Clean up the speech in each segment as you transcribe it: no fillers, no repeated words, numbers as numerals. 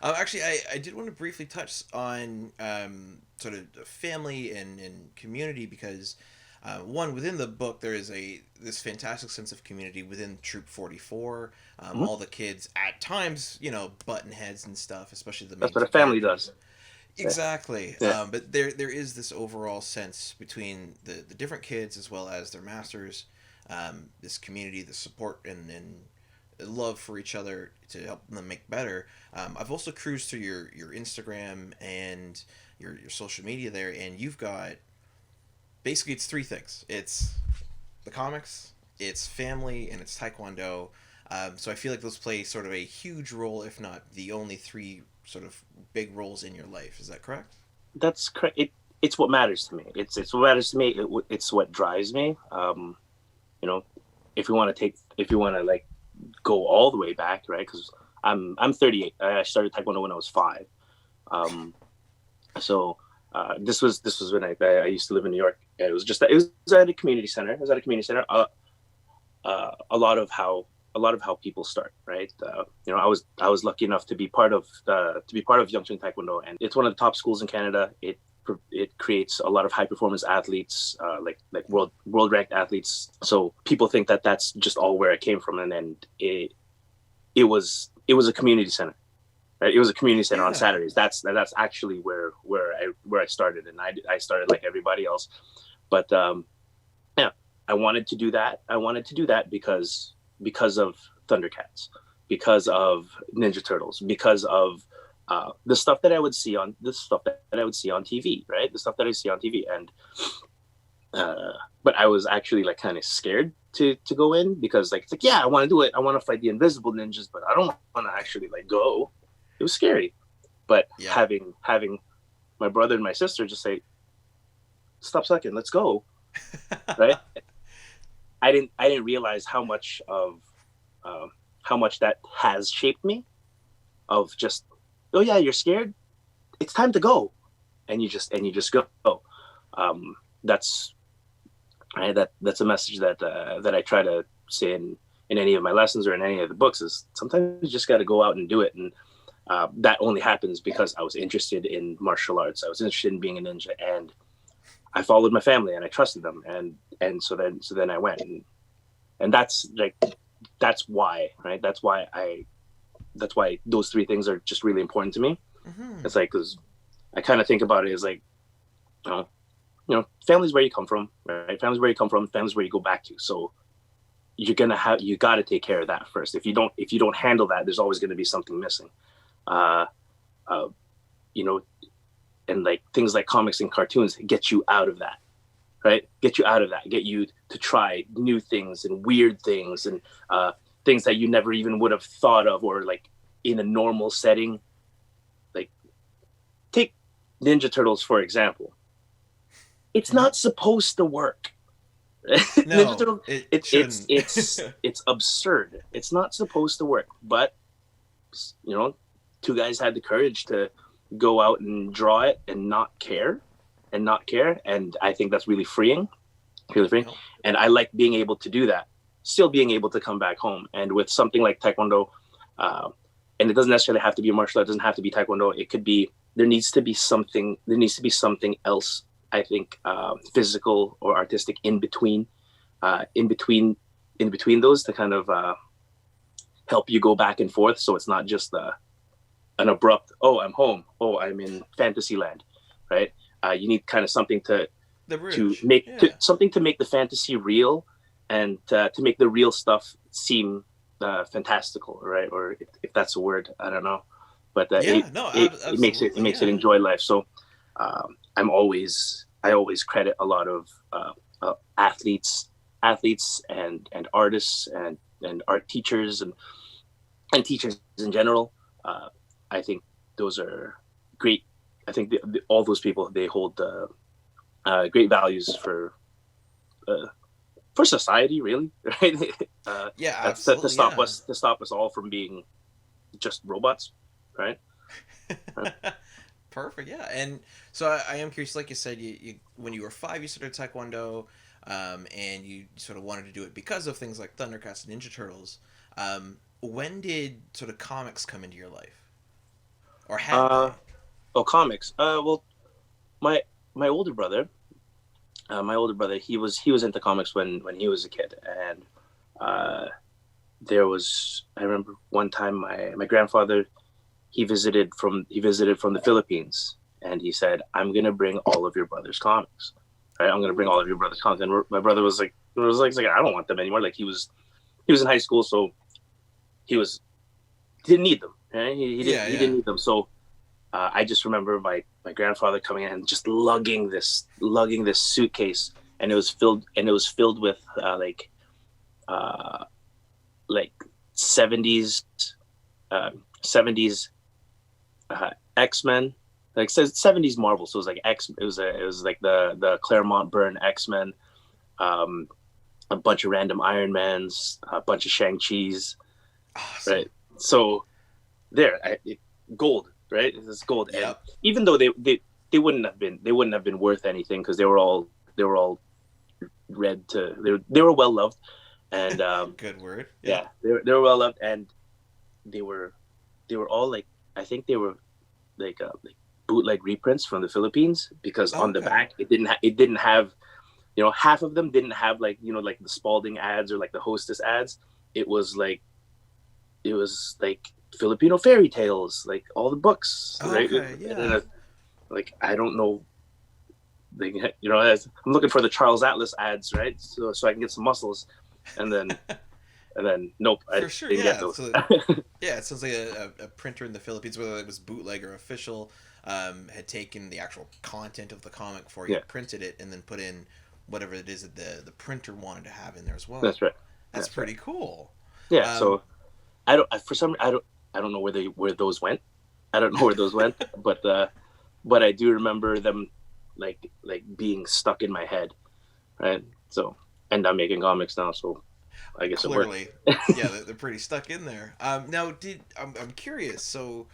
Actually, I did want to briefly touch on sort of family and community because one within the book there is a this fantastic sense of community within Troop 44. Hmm. All the kids at times, button heads and stuff, especially the That's main what a two family characters. does. Yeah. Exactly, Yeah. but there is this overall sense between the different kids as well as their masters, this community, the support and love for each other to help them make better. I've also cruised through your Instagram and your social media there, and you've got basically it's three things. It's the comics, it's family, and it's Taekwondo. So I feel like those play sort of a huge role, if not the only three sort of big roles in your life. Is that correct? It's what matters to me. It's what matters to me. It's what drives me. You know, if you want to like go all the way back, right? Because I'm 38. I started Taekwondo when I was 5. Um, so this was when I used to live in New York. It was at a community center. It was at a community center. A lot of how people start, right? I was lucky enough to be part of Yangcheng Taekwondo, and it's one of the top schools in Canada. It creates a lot of high performance athletes, like world ranked athletes. So people think that that's just all where I came from, and then it was a community center. Right? It was a community center on Yeah. Saturdays. That's actually where I started, and I started like everybody else. But yeah, I wanted to do that. I wanted to do that because of Thundercats, because of Ninja Turtles, because of the stuff that I would see on TV, right? The stuff that I see on TV, and but I was actually like kind of scared to go in because like it's like yeah, I want to do it. I want to fight the invisible ninjas, but I don't want to actually like go. It was scary, but Yeah. having my brother and my sister just say, "Stop sucking, let's go," right? I didn't realize how much that has shaped me. Of just, oh yeah, you're scared. It's time to go, and you just go. Um, that's right. That's a message that I try to say in any of my lessons or in any of the books is sometimes you just got to go out and do it, and that only happens because I was interested in martial arts. I was interested in being a ninja, and I followed my family and I trusted them, and so then I went, and that's why, right? That's why those three things are just really important to me. Hmm. It's like because I kind of think about it as like you know family's where you come from, right? Family's where you come from, family's where you go back to. So you got to take care of that first. If you don't handle that, there's always going to be something missing. Uh, uh, you know, and like things like comics and cartoons get you out of that, right? Get you out of that, get you to try new things and weird things and things that you never even would have thought of or like in a normal setting. Like take Ninja Turtles for example. It's Hmm. not supposed to work. Ninja No, Turtles, it it's shouldn't. it's it's absurd. It's not supposed to work, but you know, two guys had the courage to go out and draw it and not care, and I think that's really freeing. No. And I like being able to do that, still being able to come back home. And with something like Taekwondo, uh, and it doesn't necessarily have to be a martial art, it doesn't have to be Taekwondo. It could be there needs to be something else. I think physical or artistic uh, in between, in between those to kind of help you go back and forth. So it's not just an abrupt, oh, I'm home, oh, I'm in fantasy land, right? You need kind of something The to bridge. make Yeah. something to make the fantasy real and to make the real stuff seem fantastical, right? Or if that's a word, I don't know, but Yeah. No. it Absolutely. makes it Yeah. enjoy life. So I always credit a lot of athletes and artists and art teachers and teachers in general. Uh, I think those are great. I think all those people they hold great values uh, for society, really, right? uh, Yeah. to Absolutely. stop Yeah. us all from being just robots, right? Perfect. Yeah. And so I am curious. Like you said, you when you were 5, you started Taekwondo, and you sort of wanted to do it because of things like Thundercats and Ninja Turtles. When did sort of comics come into your life? or had Uh, they? oh, comics. Well, my my older brother, he was into comics when he was a kid, and uh, I remember one time my grandfather he visited from the Philippines, and he said, "I'm gonna bring all of your brother's comics. Right? I'm gonna bring all of your brother's comics." And my brother was like, "I don't want them anymore." Like he was in high school, so he was he didn't need them. Right? Yeah, He yeah. didn't need them. So I just remember my grandfather coming in and just lugging this suitcase, and it was filled with uh, like 70s uh, 70s X-Men, like 70s Marvel. So it was like it was like the Claremont Byrne X-Men, um, a bunch of random Iron Mans, a bunch of Shang-Chi's, Awesome. right? So there, gold, right? It's gold, and Yep. even though they wouldn't have been worth anything because they were all read to they were well loved, and Good word. yeah, Yep. they were well loved, and they were they were all like, I think they were like bootleg reprints from the Philippines, because on the Okay. back it didn't have, half of them didn't have, like the Spalding ads or like the Hostess ads. It was like Filipino fairy tales, like all the books, right? Okay. And Yeah. like, I don't know, like, I'm looking for the Charles Atlas ads, right? So I can get some muscles, and then nope, I For sure. didn't get Yeah. those. So yeah, it sounds like a printer in the Philippines, whether it was bootleg or official, had taken the actual content of the comic for you, Yeah, printed it, and then put in whatever it is that the printer wanted to have in there as well. that's right. That's That's right. pretty cool. Yeah. Um, So I don't. For some, I don't know where those went. I don't know where those went, but I do remember them, like being stuck in my head, right? So, and I'm making comics now, so I guess it worked. Clearly, yeah, they're pretty stuck in there. Now, I'm curious. So,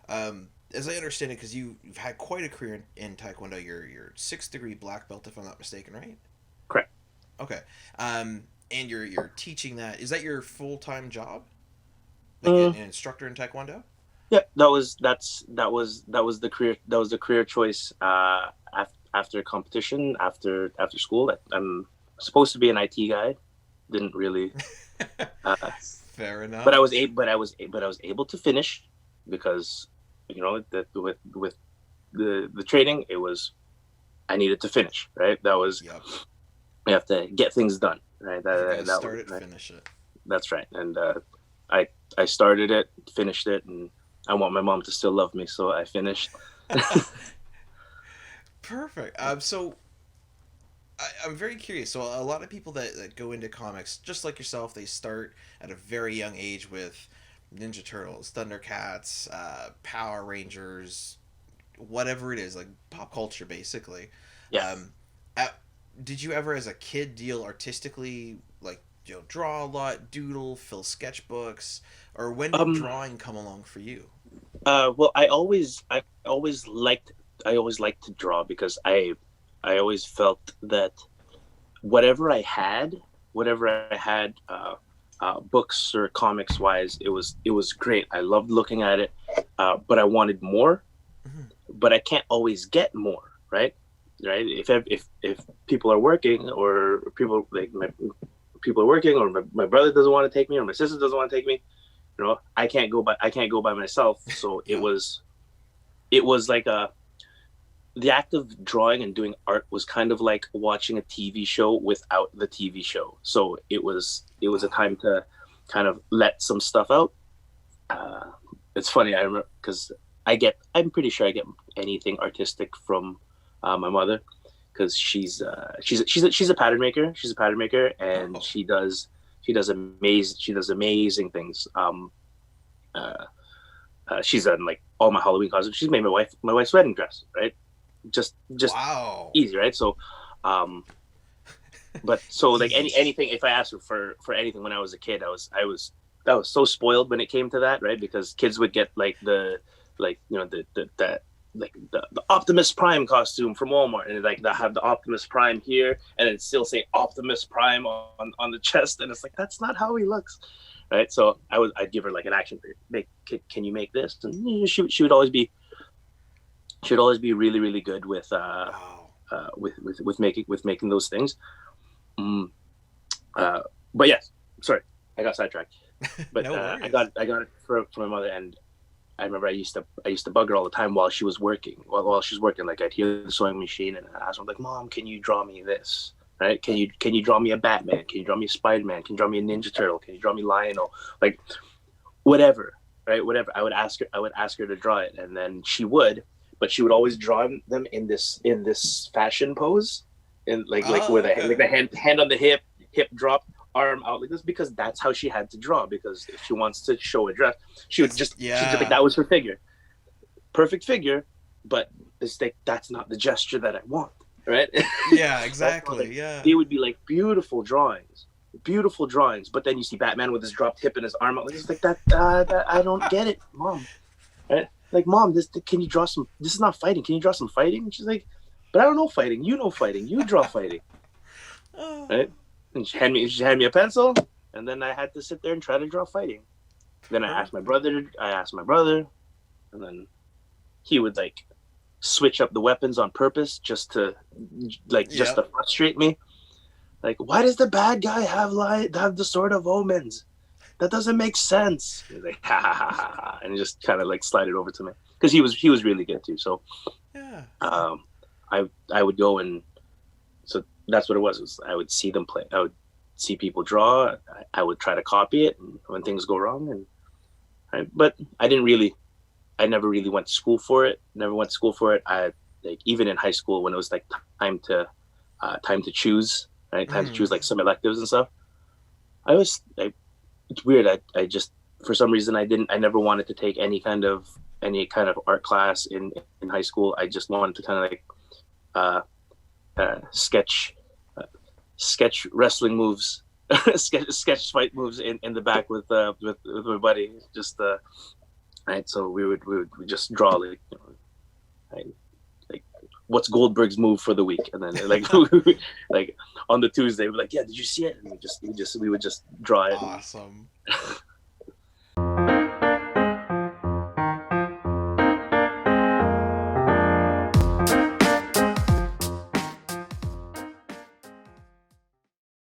as I understand it, because you've had quite a career in Taekwondo, you're sixth degree black belt, if I'm not mistaken, right? Correct. Okay. And you're teaching that. Is that your full time job, like an Mm, instructor in Taekwondo? yeah, that was the career choice. After competition, after school, I'm supposed to be an IT guy. Didn't really. Uh, Fair but I enough. was able, but I was able to finish, because with the training, it was, I needed to finish, right? That was, Yep. you have to get things done, right? If you're gonna That was start it, right. finish it. That's right. And I I started it, finished it, and I want my mom to still love me, so I finished. Perfect. So I'm very curious. So a lot of people that go into comics, just like yourself, they start at a very young age with Ninja Turtles, Thundercats, Power Rangers, whatever it is, like pop culture, basically. Yeah. Um, at, did you ever, as a kid, deal artistically, like draw a lot, doodle, fill sketchbooks, or when did Um. drawing come along for you? Well, I always liked to draw, because I always felt that whatever I had, books or comics wise, it was great. I loved looking at it, but I wanted more. Mhm. But I can't always get more, right? Right? If people are working, or people are working, or my brother doesn't want to take me, or my sister doesn't want to take me, I can't go by myself. So it Yeah. was it was like the act of drawing and doing art was kind of like watching a TV show without the TV show. So it was a Wow. time to kind of let some stuff out. Uh, it's funny, I remember, because I'm pretty sure I get anything artistic from my mother, because she's a pattern maker. She's a pattern maker, and Oh. she does amazing things. Uh, she's done like all my Halloween costumes. She's made my wife's wedding dress, right? Just Wow. easy, right? So, um, but so, like, Easy. anything, if I asked her for anything when I was a kid, I was so spoiled when it came to that, right? Because kids would get like the Optimus Prime costume from Walmart, and like they have the Optimus Prime here, and it still say Optimus Prime on the chest, and it's like, that's not how he looks, right? So I'd give her like an action figure. Can you make this? And she would always be really really good with making those things. But yes, sorry, I got sidetracked. But No I worries. got it from my mother, and I remember I used to bug her all the time while she was working. While she was working, like I'd hear the sewing machine, and I asked her like, "Mom, can you draw me this? Right? Can you draw me a Batman? Can you draw me a Spider-Man? Can you draw me a Ninja Turtle? Can you draw me Lionel? Like whatever, right? Whatever." I would ask her to draw it, and then she would, but she would always draw them in this fashion pose, and like Oh, where okay. the hand on the hip drop, arm out like this, because that's how she had to draw. Because if she wants to show a dress, she'd just like, Yeah. that was her figure, perfect figure, but it's like that's not the gesture that I want, right? Yeah, Right? So, exactly. like, Yeah. they would be like beautiful drawings, but then you see Batman with his dropped hip and his arm out, like it's like that I don't get it, Mom. Right? Like, Mom, this can you draw some? This is not fighting. Can you draw some fighting? And she's like, but I don't know fighting. You know fighting. You draw fighting, Oh, right? And she hand me a pencil, and then I had to sit there and try to draw fighting. Then I asked my perfect. brother. And then he would like switch up the weapons on purpose just to Yep. frustrate me. Like, why does the bad guy have the sword of omens? That doesn't make sense. He's like, ha ha ha ha, ha, and just kind of like slide it over to me because he was really good too. So Yeah. um, I would go, and so that's what it was I would see them play. I would see people draw. I would try to copy it, and when things go wrong, but I never really went to school for it. Never went to school for it. I like even in high school when it was like time to choose, right? Time to choose Mm. like some electives and stuff. I was like, it's weird. I just for some reason I never wanted to take any kind of art class in high school. I just wanted to kind of like uh, sketch wrestling moves, sketch fight moves in the back with my buddy. Just right. So we would just draw like, right, like what's Goldberg's move for the week, and then like like on the Tuesday we're like, yeah, did you see it? And we would just draw it. Awesome.